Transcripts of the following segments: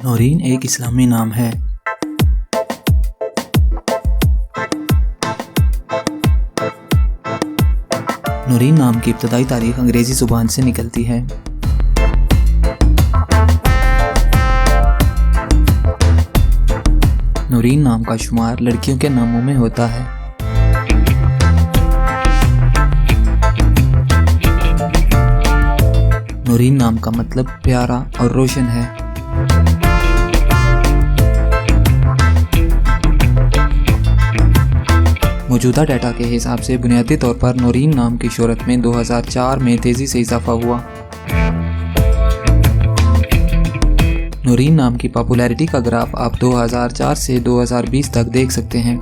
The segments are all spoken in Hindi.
नौरीन एक इस्लामी नाम है। नौरीन नाम की इब्तदाई तारीख अंग्रेज़ी ज़ुबान से निकलती है। नौरीन नाम का शुमार लड़कियों के नामों में होता है। नौरीन नाम का मतलब प्यारा और रोशन है। मौजूदा डाटा के हिसाब से बुनियादी तौर पर नौरीन नाम की शोहरत में 2004 में तेज़ी से इजाफा हुआ। नौरीन नाम की पॉपुलैरिटी का ग्राफ आप 2004 से 2020 तक देख सकते हैं।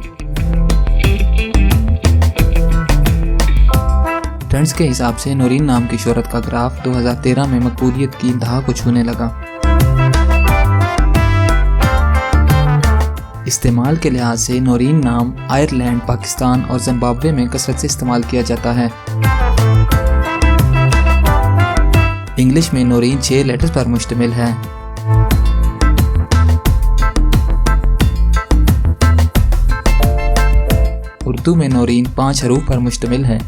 ट्रेंड्स के हिसाब से नौरीन नाम की शोहरत का ग्राफ 2013 में मकबूलियत की इंतहा को छूने लगा। इस्तेमाल के लिहाज से नौरीन नाम आयरलैंड, पाकिस्तान और जिम्बाब्वे में कसरत से इस्तेमाल किया जाता है। इंग्लिश में नौरीन 6 लेटर्स पर मुश्तमिल है। उर्दू में नौरीन 5 हरूफ पर मुश्तमिल है।